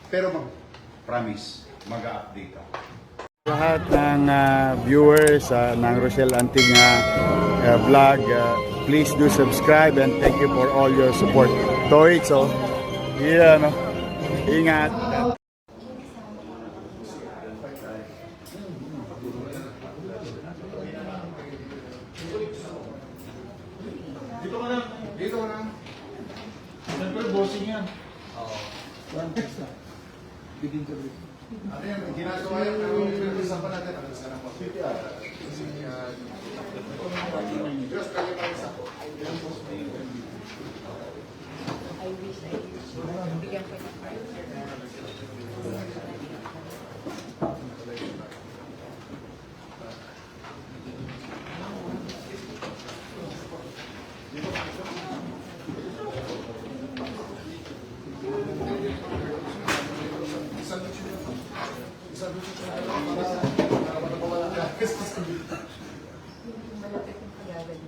Pero promise, mag-update ako. Lahat ng viewers ng Rochelle Antig vlog, please do subscribe and thank you for all your support. Toits, oh. Yeah, no? Ingat. Dito ka na. Dito ka na. Siyempre, bossing yan. Oo. Bigin ka rin. Ano yan? Ginagawa yan. Pero pinag-usapan natin. Ano sa nang mag-PTR? Diyos, kaya pa isa ko. I wish bigyan ko ng partner.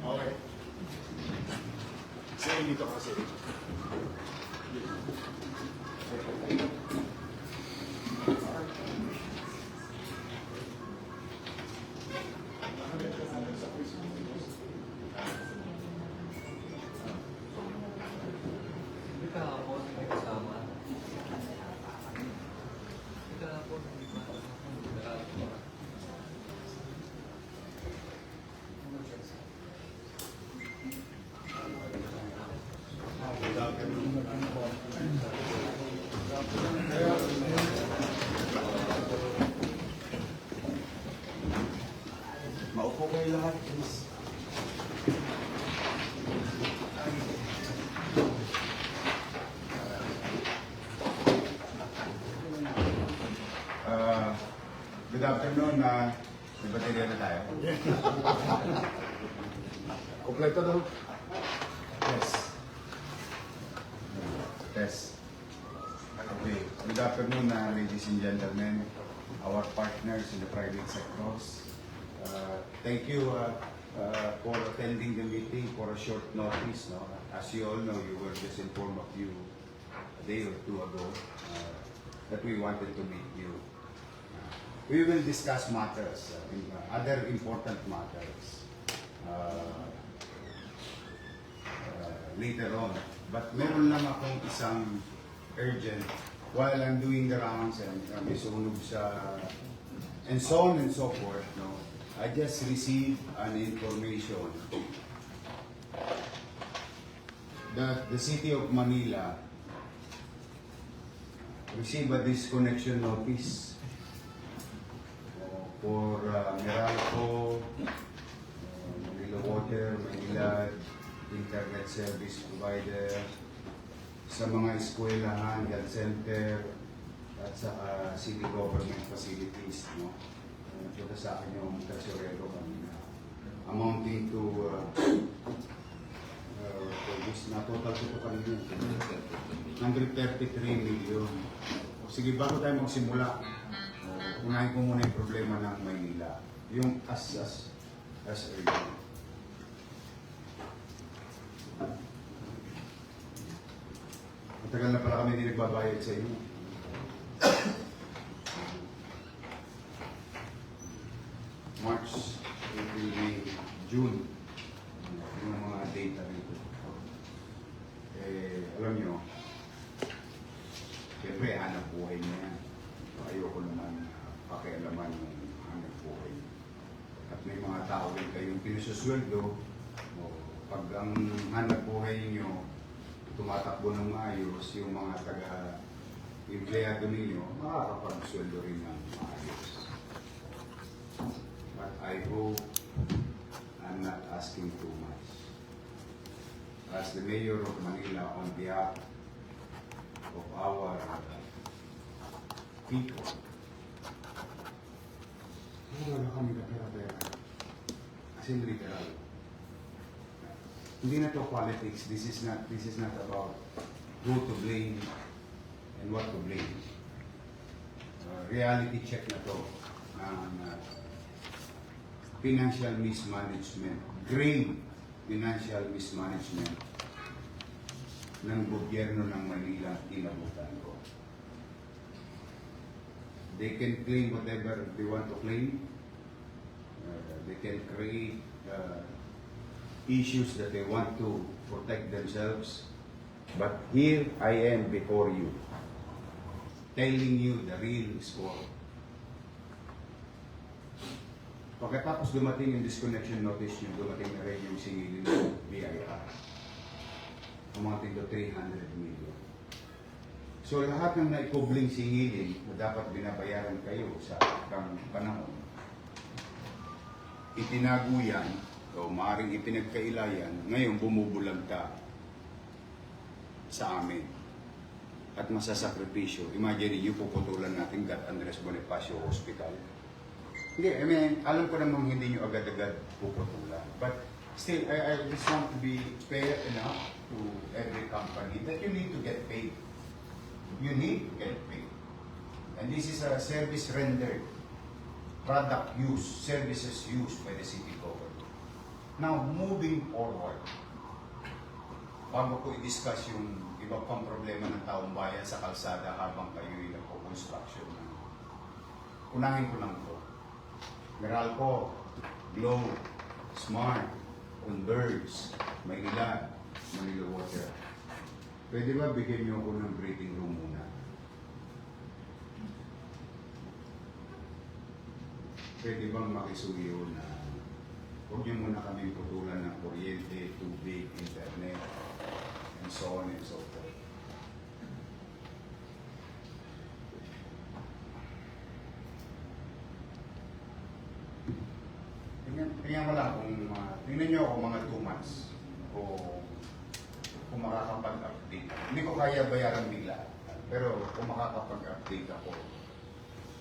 Okay. Sige, dito kasi. Maupo kayo lahat, please. Good afternoon. May baterya na tayo. Kompleto daw. Yes. Yes. Okay. Good afternoon, ladies and gentlemen, our partners in the private sectors. Thank you for attending the meeting for a short notice. No? As you all know, you were just informed a day or two ago that we wanted to meet you. We will discuss matters, other important matters later on. But meron lang akong isang urgent while I'm doing the rounds and may sunog sa and so on and so forth. No? I just received an information that the city of Manila received a disconnection notice for Meralco, Manila Water, Manila Internet Service Provider, sa mga eskwelahan, health center, at sa city government facilities. No? Nakita sa akin yung tresorero kanina. Amounting to this na total ko kanina 133 million. Sige, bago tayo magsimula, unahin ko muna yung problema ng Maynila. Yung as urgent. Matagal na pala kami hindi nagbabayad sa inyo. March, April, May, June. Yung mga data rito. Alam nyo, siyempre, hanap buhay niya yan. Ayoko naman pakialaman yung hanap buhay. At may mga tao rin kayong pinasusweldo, pag ang hanap buhay niyo tumatakbo ng maayos, yung mga taga-empleyado ninyo, makakapagsweldo rin ng maayos. But I hope I'm not asking too much. As the Mayor of Manila, on behalf of our people, wala kami kapera-pera. As in literal. Hindi na to politics. This is not about who to blame and what to blame. Reality check na to ng financial mismanagement, grave financial mismanagement ng gobyerno ng Manila inabutan ko. They can claim whatever they want to claim. They can create issues that they want to protect themselves. But here I am before you, telling you the real score. Pagkatapos dumating yung disconnection notice nyo, dumating na rin yung singilin ng BIR. Amounting to 300 million. So lahat ng naikubling singilin na dapat binabayaran kayo sa kang panahon, itinago yan, o maaaring ipinagkailayan, ngayon bumubulagta sa amin at masasakripisyo. Imagine niyo, puputulan natin God Andres Bonifacio Hospital. Hindi, I mean, alam ko namang hindi nyo agad-agad puputulan. But still, I just want to be fair enough to every company that you need to get paid. You need to get paid. And this is a service rendered, product use, services used by the city government. Now, moving forward, bago ko i-discuss yung iba pang problema ng taong bayan sa kalsada habang kayo'y nagpo-construction. Unahin ko lang to. Meralco, Glow, Smart, Converge, Maynila, Manila Water. Pwede ba bigyan niyo ako ng breathing room muna? Pwede bang makisuyo na huwag niyo muna kami putulan ng kuryente, tubig, internet, and so on and so forth. Tingnan mo lang kung, tingnan nyo ako mga 2 months kung makakapag-update. Hindi ko kaya bayaran bigla, pero kung makakapag-update ako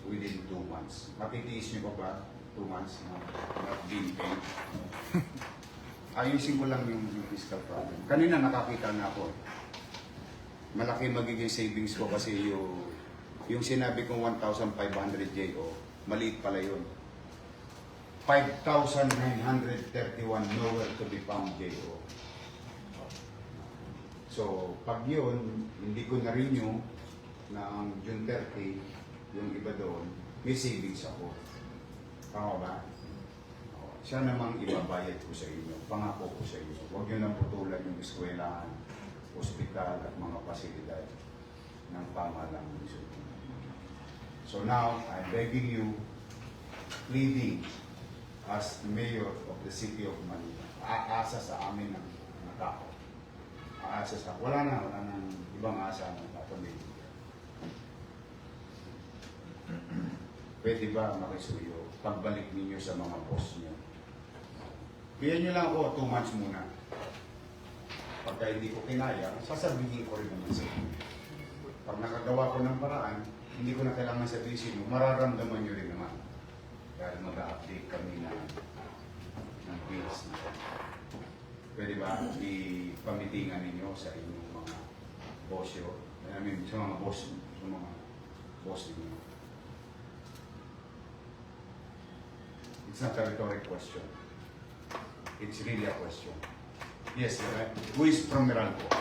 within 2 months, matitiis nyo pa ba 2 months na not being paid? Ayusin ko lang yung fiscal problem. Kanina nakakita na ako. Malaki magiging savings ko kasi yung sinabi kong 1,500 JO, maliit pala yun. 5,931 nowhere to be found JO. So, pag yun, hindi ko na-renew na ang June 30, yung iba doon, may savings ako. Tama ba? Siya namang ibabayad ko sa inyo, pangako ko sa inyo. Huwag nyo nang putulan yung eskwelahan, ospital at mga pasilidad ng pamahalang munisip. So now, I'm begging you, pleading as mayor of the city of Manila, aasa sa amin ng tao. Aasa sa, wala nang ibang asa ng patuloy. Pwede ba makisuyo, pagbalik ninyo sa mga boss nyo? Bigyan nyo lang ako 2 months muna. Pagka hindi ko kinaya, sasabihin ko rin naman sa inyo. Pag nakagawa ko ng paraan, hindi ko na kailangan sabihin sa inyo, mararamdaman nyo rin naman. Dahil mag-update kami ng bills na. Pwede ba ipamitingan ninyo sa inyong mga boss nyo? I mean, sa mga boss ninyo. It's not a rhetoric question. It's really a question. Yes, who is from Meralco?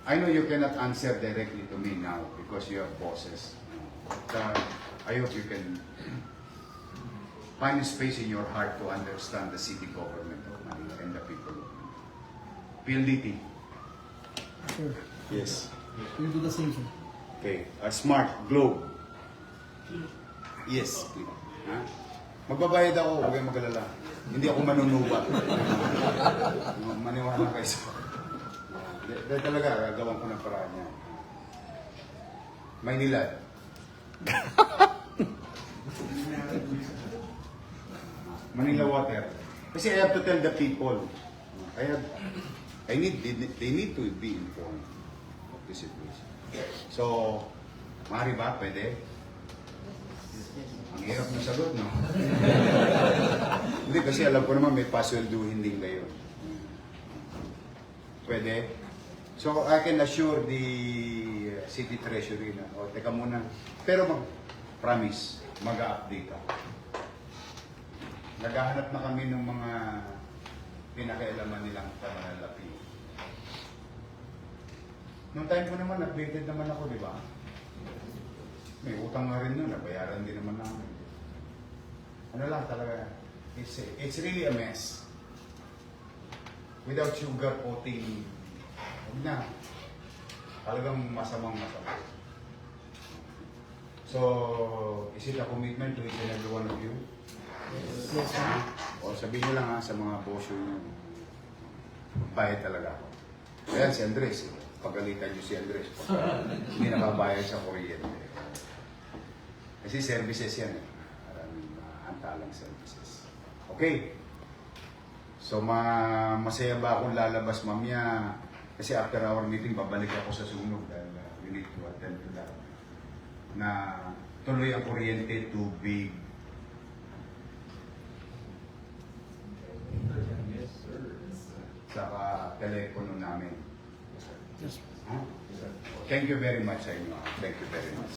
I know you cannot answer directly to me now because you have bosses. But I hope you can find a space in your heart to understand the city government of Manila and the people of Manila. PLDT. Sure. Yes. We'll do the same, sir. Okay. Smart. Globe. Yes. Ha? Magbabayad ako, huwag kayong magalala. Hindi ako manunubat. Maniwala kayo sa... Dahil talaga, gagawin ko ng paraan niya. Maynila. Manila Water. Kasi I have to tell the people. They need to be informed of the situation. So, maaari ba? Pwede? Ang hirap na sagot, no? Hindi, kasi alam ko naman may paswelduhin din kayo. Pwede? So, I can assure the city treasury na, teka muna. Pero promise, mag-update ako. Naghahanap na kami ng mga pinakailaman nilang pananalapi. Nung time ko naman, updated naman ako, di ba? May utang nga rin yun, nabayaran din naman namin. Ano lang talaga, it's really a mess. Without sugar coating, huwag na. Talagang masamang masama. So, is it a commitment to each and every one of you? Yes, sir. O sabihin nyo lang ha, sa mga boss nyo, bayad talaga ako. Ayan si Andres, pagalitan nyo si Andres. Hindi nakabayad sa kuryente. Kasi services yan eh. Maraming antalang services. Okay. So masaya ba akong lalabas mamaya? Kasi after our meeting, babalik ako sa sunog dahil we need to attend to that. Na tuloy ang kuryente, tubig. Saka telepono namin. Yes. Thank you very much sa inyo. Thank you very much.